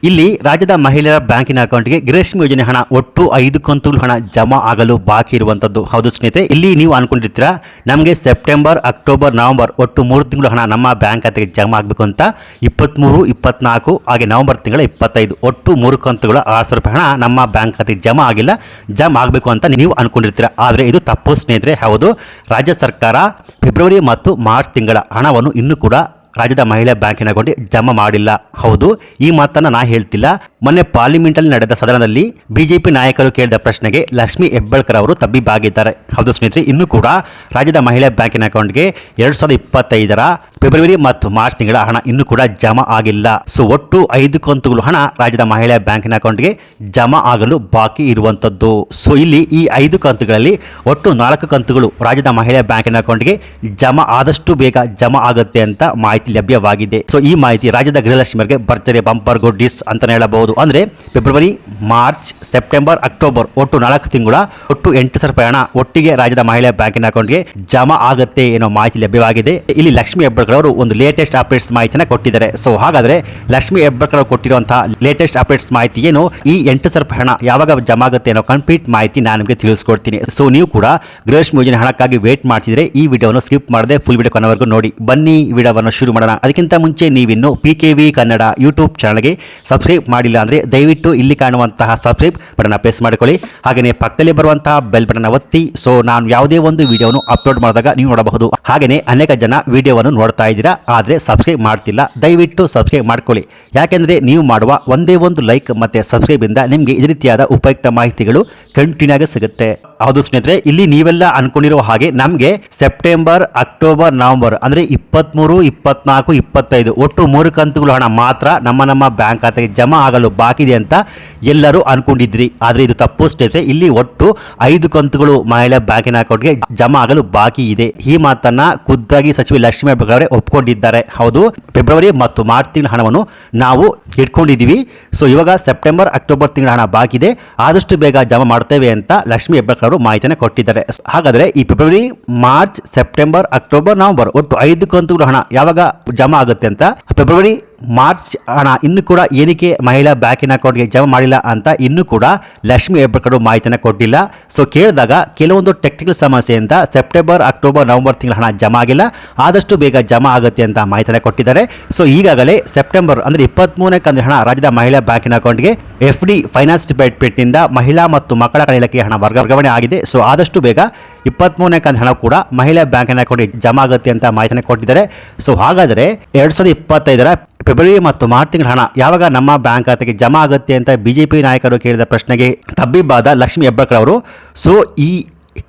ಇಲ್ಲಿ ರಾಜ್ಯದ ಮಹಿಳೆಯರ ಬ್ಯಾಂಕಿನ ಅಕೌಂಟ್ಗೆ ಗೃಹಲಕ್ಷ್ಮಿ ಯೋಜನೆ ಹಣ ಒಟ್ಟು 5 ಕಂತುಗಳು ಹಣ ಜಮಾ ಆಗಲು ಬಾಕಿ ಇರುವಂತದ್ದು. ಹೌದು ಸ್ನೇಹಿತರೆ, ಇಲ್ಲಿ ನೀವು ಅನ್ಕೊಂಡಿರ್ತೀರಾ ನಮಗೆ ಸೆಪ್ಟೆಂಬರ್, ಅಕ್ಟೋಬರ್, ನವೆಂಬರ್ ಒಟ್ಟು 3 ತಿಂಗಳು ಹಣ ನಮ್ಮ ಬ್ಯಾಂಕ್ ಖಾತೆಗೆ ಜಮಾ ಆಗಬೇಕು ಅಂತ. 23, 24 ಹಾಗೆ ನವೆಂಬರ್ ತಿಂಗಳ 25 ಒಟ್ಟು 3 ಕಂತುಗಳ 600 ರೂಪಾಯಿ ಹಣ ನಮ್ಮ ಬ್ಯಾಂಕ್ ಖಾತೆಗೆ ಜಮಾ ಆಗಿಲ್ಲ, ಜಮಾ ಆಗಬೇಕು ಅಂತ ನೀವು ಅನ್ಕೊಂಡಿರ್ತೀರಾ. ಆದರೆ ಇದು ತಪ್ಪು ಸ್ನೇಹಿತರೆ. ಹೌದು, ರಾಜ್ಯ ಸರ್ಕಾರ ಫೆಬ್ರವರಿ ಮತ್ತು ಮಾರ್ಚ್ ತಿಂಗಳ ಹಣವನ್ನು ಇನ್ನೂ ಕೂಡ ರಾಜ್ಯದ ಮಹಿಳಾ ಬ್ಯಾಂಕಿನ ಅಕೌಂಟ್ಗೆ ಜಮಾ ಮಾಡಿಲ್ಲ. ಹೌದು, ಈ ಮಾತನ್ನು ನಾ ಹೇಳ್ತಿಲ್ಲ. ಮೊನ್ನೆ ಪಾರ್ಲಿಮೆಂಟಲ್ಲಿ ನಡೆದ ಸದನದಲ್ಲಿ ಬಿಜೆಪಿ ನಾಯಕರು ಕೇಳಿದ ಪ್ರಶ್ನೆಗೆ ಲಕ್ಷ್ಮಿ ಹೆಬ್ಬಾಳ್ಕರ್ ಅವರು ತಬ್ಬಿಬ್ಬಾಗಿದ್ದಾರೆ. ಹೌದು ಸ್ನೇಹಿತರೆ, ಇನ್ನೂ ಕೂಡ ರಾಜ್ಯದ ಮಹಿಳಾ ಬ್ಯಾಂಕಿನ ಅಕೌಂಟ್ಗೆ 2025ರ ಫೆಬ್ರವರಿ ಮತ್ತು ಮಾರ್ಚ್ ತಿಂಗಳ ಹಣ ಇನ್ನೂ ಕೂಡ ಜಮಾ ಆಗಿಲ್ಲ. ಸೊ ಒಟ್ಟು 5 ಕಂತುಗಳು ಹಣ ರಾಜ್ಯದ ಮಹಿಳಾ ಬ್ಯಾಂಕಿನ ಅಕೌಂಟ್ಗೆ ಜಮಾ ಆಗಲು ಬಾಕಿ ಇರುವಂತದ್ದು. ಸೊ ಇಲ್ಲಿ ಈ 5 ಕಂತುಗಳಲ್ಲಿ ಒಟ್ಟು 4 ಕಂತುಗಳು ರಾಜ್ಯದ ಮಹಿಳಾ ಬ್ಯಾಂಕಿನ ಅಕೌಂಟ್ಗೆ ಜಮಾ ಆದಷ್ಟು ಬೇಗ ಜಮಾ ಆಗುತ್ತೆ ಅಂತ ಮಾಹಿತಿ ಲಭ್ಯವಾಗಿದೆ. ಸೊ ಈ ಮಾಹಿತಿ ರಾಜ್ಯದ ಗೃಹಲಕ್ಷ್ಮಿಯರಿಗೆ ಭರ್ಜರಿ ಬಂಪರ್ ಗುಡ್ಡಿಸ್ ಅಂತಾನೆ ಹೇಳಬಹುದು. ಅಂದ್ರೆ ಫೆಬ್ರವರಿ, ಮಾರ್ಚ್, ಸೆಪ್ಟೆಂಬರ್, ಅಕ್ಟೋಬರ್ ಒಟ್ಟು 4 ತಿಂಗಳ ಒಟ್ಟು 8,000 ರೂಪಾಯಿ ಹಣ ಒಟ್ಟಿಗೆ ರಾಜ್ಯದ ಮಹಿಳಾ ಬ್ಯಾಂಕಿನ ಅಕೌಂಟ್ಗೆ ಜಮಾ ಆಗುತ್ತೆ ಏನೋ ಮಾಹಿತಿ ಲಭ್ಯವಾಗಿದೆ. ಇಲ್ಲಿ ಲಕ್ಷ್ಮಿ ಹೆಬ್ಬಾಳ್ಕರ್ ಅವರು ಒಂದು ಲೇಟೆಸ್ಟ್ ಅಪ್ಡೇಟ್ಸ್ ಮಾಹಿತಿನ ಕೊಟ್ಟಿದ್ದಾರೆ. ಸೊ ಹಾಗಾದ್ರೆ ಲಕ್ಷ್ಮಿ ಹೆಬ್ಬಾಳ್ಕರ್ ಅವರು ಕೊಟ್ಟಿರುವಂತಹ ಲೇಟೆಸ್ಟ್ ಅಪ್ಡೇಟ್ಸ್ ಮಾಹಿತಿ ಏನು, ಈ 8,000 ರೂಪಾಯಿ ಹಣ ಯಾವಾಗ ಜಮಾ ಆಗುತ್ತೆ ಅನ್ನೋ ಕಂಪ್ಲೀಟ್ ಮಾಹಿತಿ ನಾನು ನಿಮಗೆ ತಿಳಿಸ್ಕೊಡ್ತೀನಿ. ಸೊ ನೀವು ಕೂಡ ಗೃಹಲಕ್ಷ್ಮಿ ಯೋಜನೆ ಹಣಕ್ಕಾಗಿ ವೇಟ್ ಮಾಡ್ತಿದ್ರೆ ಈ ವಿಡಿಯೋವನ್ನು ಸ್ಕಿಪ್ ಮಾಡದೆ ಫುಲ್ ವಿಡಿಯೋ ಕೊನೆವರೆಗೂ ನೋಡಿ. ಬನ್ನಿ ವಿಡಿಯೋವನ್ನು ಶುರು ಮಾಡೋಣ. ಅದಕ್ಕಿಂತ ಮುಂಚೆ ನೀವಿನ್ನು PKV ಕನ್ನಡ ಯೂಟ್ಯೂಬ್ ಚಾನಲ್ಗೆ ಸಬ್ಸ್ಕ್ರೈಬ್ ಮಾಡಿಲ್ಲ ಅಂದರೆ ದಯವಿಟ್ಟು ಇಲ್ಲಿ ಕಾಣುವಂತಹ ಸಬ್ಸ್ಕ್ರೈಬ್ ಬಟನ್ ಪ್ರೆಸ್ ಮಾಡಿಕೊಳ್ಳಿ. ಹಾಗೆಯೇ ಪಕ್ಕದಲ್ಲಿ ಬರುವಂತಹ ಬೆಲ್ ಬಟನ್ ಒತ್ತಿ. ಸೊ ನಾನು ಯಾವುದೇ ಒಂದು ವಿಡಿಯೋನು ಅಪ್ಲೋಡ್ ಮಾಡಿದಾಗ ನೀವು ನೋಡಬಹುದು. ಹಾಗೆಯೇ ಅನೇಕ ಜನ ವಿಡಿಯೋವನ್ನು ನೋಡ್ತಾ ಇದ್ದೀರಾ ಆದರೆ ಸಬ್ಸ್ಕ್ರೈಬ್ ಮಾಡ್ತಿಲ್ಲ. ದಯವಿಟ್ಟು ಸಬ್ಸ್ಕ್ರೈಬ್ ಮಾಡ್ಕೊಳ್ಳಿ. ಯಾಕೆಂದರೆ ನೀವು ಮಾಡುವ ಒಂದೇ ಒಂದು ಲೈಕ್ ಮತ್ತು ಸಬ್ಸ್ಕ್ರೈಬಿಂದ ನಿಮಗೆ ಈ ರೀತಿಯಾದ ಉಪಯುಕ್ತ ಮಾಹಿತಿಗಳು ಕಂಟಿನ್ಯೂ ಆಗಿ ಸಿಗುತ್ತೆ. ಹೌದು ಸ್ನೇಹಿತರೆ, ಇಲ್ಲಿ ನೀವೆಲ್ಲ ಅನ್ಕೊಂಡಿರೋ ಹಾಗೆ ನಮಗೆ ಸೆಪ್ಟೆಂಬರ್, ಅಕ್ಟೋಬರ್, ನವೆಂಬರ್ ಅಂದರೆ 23, 24, 25 ಒಟ್ಟು 3 ಕಂತುಗಳು ಹಣ ಮಾತ್ರ ನಮ್ಮ ಬ್ಯಾಂಕ್ ಖಾತೆಗೆ ಜಮಾ ಆಗಲು ಬಾಕಿ ಇದೆ ಅಂತ ಎಲ್ಲರೂ ಅನ್ಕೊಂಡಿದ್ರಿ. ಆದರೆ ಇದು ತಪ್ಪು ಸ್ನೇಹಿತರೆ. ಇಲ್ಲಿ ಒಟ್ಟು 5 ಕಂತುಗಳು ಮಹಿಳಾ ಬ್ಯಾಂಕಿನ ಅಕೌಂಟ್ಗೆ ಜಮಾ ಆಗಲು ಬಾಕಿ ಇದೆ. ಈ ಮಾತನ್ನ ಖುದ್ದಾಗಿ ಸಚಿವೆ ಲಕ್ಷ್ಮಿ ಹೆಬ್ಬಾಳ್ಕರ್ ಅವರೇ ಒಪ್ಕೊಂಡಿದ್ದಾರೆ. ಹೌದು, ಫೆಬ್ರವರಿ ಮತ್ತು ಮಾರ್ಚ್ ತಿಂಗಳ ಹಣವನ್ನು ನಾವು ಇಟ್ಕೊಂಡಿದ್ದೀವಿ. ಸೊ ಇವಾಗ ಸೆಪ್ಟೆಂಬರ್, ಅಕ್ಟೋಬರ್ ತಿಂಗಳ ಹಣ ಬಾಕಿ ಇದೆ, ಆದಷ್ಟು ಬೇಗ ಜಮಾ ಮಾಡ್ತೇವೆ ಅಂತ ಲಕ್ಷ್ಮಿ ಹೆಬ್ಬಾಳ್ಕರ್ ಅವರು ಮಾಹಿತಿಯನ್ನು ಕೊಟ್ಟಿದ್ದಾರೆ. ಹಾಗಾದ್ರೆ ಈ February, March, September, October, November ಒಟ್ಟು 5 ಕಂತುಗಳು ಹಣ ಯಾವಾಗ ಜಮಾ ಆಗುತ್ತೆ ಅಂತ, ಫೆಬ್ರವರಿ, ಮಾರ್ಚ್ ಹಣ ಇನ್ನೂ ಕೂಡ ಏನಕ್ಕೆ ಮಹಿಳಾ ಬ್ಯಾಂಕಿನ ಅಕೌಂಟ್ಗೆ ಜಮಾ ಮಾಡಿಲ್ಲ ಅಂತ ಇನ್ನೂ ಕೂಡ ಲಕ್ಷ್ಮಿ ಹೆಬ್ಬಾಳ್ಕರ್ ಮಾಹಿತಿಯನ್ನು ಕೊಟ್ಟಿಲ್ಲ. ಸೊ ಕೇಳಿದಾಗ ಕೆಲವೊಂದು ಟೆಕ್ನಿಕಲ್ ಸಮಸ್ಯೆಯಿಂದ ಸೆಪ್ಟೆಂಬರ್, ಅಕ್ಟೋಬರ್, ನವೆಂಬರ್ ತಿಂಗಳ ಹಣ ಜಮಾ ಆಗಿಲ್ಲ, ಆದಷ್ಟು ಬೇಗ ಜಮಾ ಆಗುತ್ತೆ ಅಂತ ಮಾಹಿತಿಯನ್ನು ಕೊಟ್ಟಿದ್ದಾರೆ. ಸೊ ಈಗಾಗಲೇ ಸೆಪ್ಟೆಂಬರ್ ಅಂದರೆ 23ನೇ ಕಂತಿನ ಹಣ ರಾಜ್ಯದ ಮಹಿಳಾ ಬ್ಯಾಂಕಿನ ಅಕೌಂಟ್ಗೆ FD ಫೈನಾನ್ಸ್ ಡಿಪಾರ್ಟ್ಮೆಂಟ್ನಿಂದ ಮಹಿಳಾ ಮತ್ತು ಮಕ್ಕಳ ಕಲ್ಯಾಣ ಇಲಾಖೆಗೆ ಹಣ ವರ್ಗಾವಣೆ ಆಗಿದೆ. ಸೊ ಆದಷ್ಟು ಬೇಗ 23ನೇ ಕಂತಿನ ಹಣ ಕೂಡ ಮಹಿಳಾ ಬ್ಯಾಂಕಿನ ಅಕೌಂಟ್ಗೆ ಜಮಾ ಆಗುತ್ತೆ ಅಂತ ಮಾಹಿತಿಯನ್ನು ಕೊಟ್ಟಿದ್ದಾರೆ. ಸೊ ಹಾಗಾದರೆ 2025ರ ಫೆಬ್ರವರಿ ಮತ್ತು ಮಾರ್ಚ್ ತಿಂಗಳ ಹಣ ಯಾವಾಗ ನಮ್ಮ ಬ್ಯಾಂಕ್ ಖಾತೆಗೆ ಜಮಾ ಆಗುತ್ತೆ ಅಂತ ಬಿಜೆಪಿ ನಾಯಕರು ಕೇಳಿದ ಪ್ರಶ್ನೆಗೆ ತಬ್ಬಿಬ್ಬಾದ ಲಕ್ಷ್ಮಿ ಹೆಬ್ಬಾಳ್ಕರ್ ಅವರು ಸೊ ಈ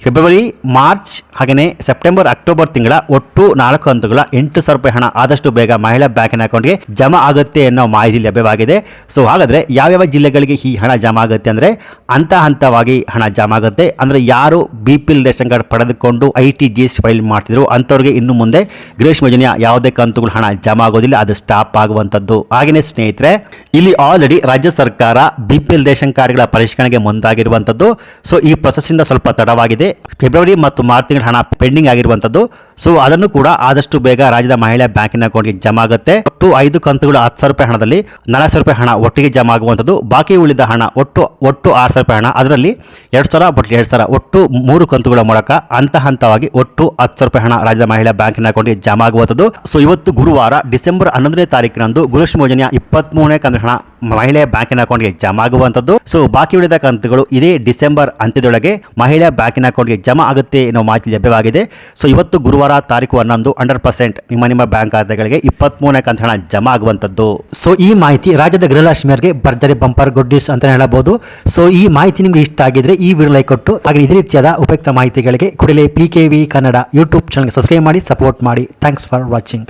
ಫೆಬ್ರವರಿ, ಮಾರ್ಚ್ ಹಾಗೆಯೇ ಸೆಪ್ಟೆಂಬರ್, ಅಕ್ಟೋಬರ್ ತಿಂಗಳ ಒಟ್ಟು 4 ಕಂತುಗಳ 8,000 ರೂಪಾಯಿ ಹಣ ಆದಷ್ಟು ಬೇಗ ಮಹಿಳಾ ಬ್ಯಾಂಕಿನ ಅಕೌಂಟ್ಗೆ ಜಮಾ ಆಗುತ್ತೆ ಅನ್ನೋ ಮಾಹಿತಿ ಲಭ್ಯವಾಗಿದೆ. ಸೊ ಹಾಗಾದರೆ ಯಾವ್ಯಾವ ಜಿಲ್ಲೆಗಳಿಗೆ ಈ ಹಣ ಜಮಾ ಆಗುತ್ತೆ ಅಂದರೆ ಹಂತವಾಗಿ ಹಣ ಜಮಾ ಆಗುತ್ತೆ. ಅಂದರೆ ಯಾರು BPL ರೇಷನ್ ಕಾರ್ಡ್ ಪಡೆದುಕೊಂಡು ITGS ಫೈಲ್ ಮಾಡ್ತಿದ್ರು ಅಂಥವ್ರಿಗೆ ಇನ್ನು ಮುಂದೆ ಗೃಹಲಕ್ಷ್ಮಿ ಯೋಜನೆಯ ಯಾವುದೇ ಕಂತುಗಳು ಹಣ ಜಮಾ ಆಗೋದಿಲ್ಲ, ಅದು ಸ್ಟಾಪ್ ಆಗುವಂಥದ್ದು. ಹಾಗೆಯೇ ಸ್ನೇಹಿತರೆ, ಇಲ್ಲಿ ಆಲ್ರೆಡಿ ರಾಜ್ಯ ಸರ್ಕಾರ BPL ರೇಷನ್ ಕಾರ್ಡ್ಗಳ ಪರಿಷ್ಕರಣೆಗೆ ಮುಂದಾಗಿರುವಂಥದ್ದು. ಸೊ ಈ ಪ್ರೊಸೆಸ್ಸಿಂದ ಸ್ವಲ್ಪ ತಡವಾಗಿದೆ. ಫೆಬ್ರವರಿ ಮತ್ತು ಮಾರ್ಚ್ ತಿಂಗಳ ಹಣ ಪೆಂಡಿಂಗ್ ಆಗಿರುವಂಥದ್ದು. ಸೊ ಅದನ್ನು ಕೂಡ ಆದಷ್ಟು ಬೇಗ ರಾಜ್ಯದ ಮಹಿಳಾ ಬ್ಯಾಂಕಿನ ಅಕೌಂಟ್ಗೆ ಜಮಾ ಆಗುತ್ತೆ. ಒಟ್ಟು 5 ಕಂತುಗಳು 10,000 ರೂಪಾಯಿ ಹಣದಲ್ಲಿ 4,000 ರೂಪಾಯಿ ಹಣ ಒಟ್ಟಿಗೆ ಜಮಾ ಆಗುವಂಥದ್ದು. ಬಾಕಿ ಉಳಿದ ಹಣ ಒಟ್ಟು 6,000 ರೂಪಾಯಿ ಹಣ, ಅದರಲ್ಲಿ 2,000 ಬಟ್ 2,000 ಒಟ್ಟು 3 ಕಂತುಗಳ ಮೂಲಕ ಹಂತವಾಗಿ ಒಟ್ಟು 10,000 ರೂಪಾಯಿ ಹಣ ರಾಜ್ಯದ ಮಹಿಳಾ ಬ್ಯಾಂಕಿನ ಅಕೌಂಟ್ಗೆ ಜಮಾ ಆಗುವಂಥದ್ದು. ಸೊ ಇವತ್ತು ಗುರುವಾರ ಡಿಸೆಂಬರ್ 11ನೇ ತಾರೀಕಿನಂದು ಗೃಹಲಕ್ಷ್ಮಿ ಯೋಜನೆಯ 23ನೇ ಕಂತಿನ ಹಣ ಮಹಿಳಾ ಬ್ಯಾಂಕಿನ ಅಕೌಂಟ್ಗೆ ಜಮಾ ಆಗುವಂಥದ್ದು. ಸೊ ಬಾಕಿ ಉಳಿದ ಕಂತುಗಳು ಇದೇ ಡಿಸೆಂಬರ್ ಅಂತ್ಯದೊಳಗೆ ಮಹಿಳಾ ಬ್ಯಾಂಕಿನ ಅಕೌಂಟ್ಗೆ ಜಮಾ ಆಗುತ್ತೆ ಎನ್ನುವ ಮಾಹಿತಿ ಲಭ್ಯವಾಗಿದೆ. ಸೊ ಇವತ್ತು ಗುರುವಾರ ತಾರೀಕು 11 100% ನಿಮ್ಮ ಬ್ಯಾಂಕ್ ಖಾತೆಗಳಿಗೆ 23ನೇ ಕಂತಿನ ಹಣ ಜಮಾ ಆಗುವಂಥದ್ದು. ಸೊ ಈ ಮಾಹಿತಿ ರಾಜ್ಯದ ಗೃಹಲಕ್ಷ್ಮಿಯರಿಗೆ ಭರ್ಜರಿ ಬಂಪರ್ ಗುಡ್ಡಿಸ್ ಅಂತ ಹೇಳಬಹುದು. ಸೊ ಈ ಮಾಹಿತಿ ನಿಮಗೆ ಇಷ್ಟ ಆಗಿದ್ರೆ ಈ ವಿಡಿಯೋ ಲೈಕ್ ಕೊಟ್ಟು ಹಾಗೆ ಇದೇ ರೀತಿಯಾದ ಉಪಯುಕ್ತ ಮಾಹಿತಿಗಳಿಗೆ ಕೂಡಲೇ PKV ಕನ್ನಡ ಯೂಟ್ಯೂಬ್ ಚಾನಲ್ಗೆ ಸಬ್ಸ್ಕ್ರೈಬ್ ಮಾಡಿ, ಸಪೋರ್ಟ್ ಮಾಡಿ. Thanks for watching.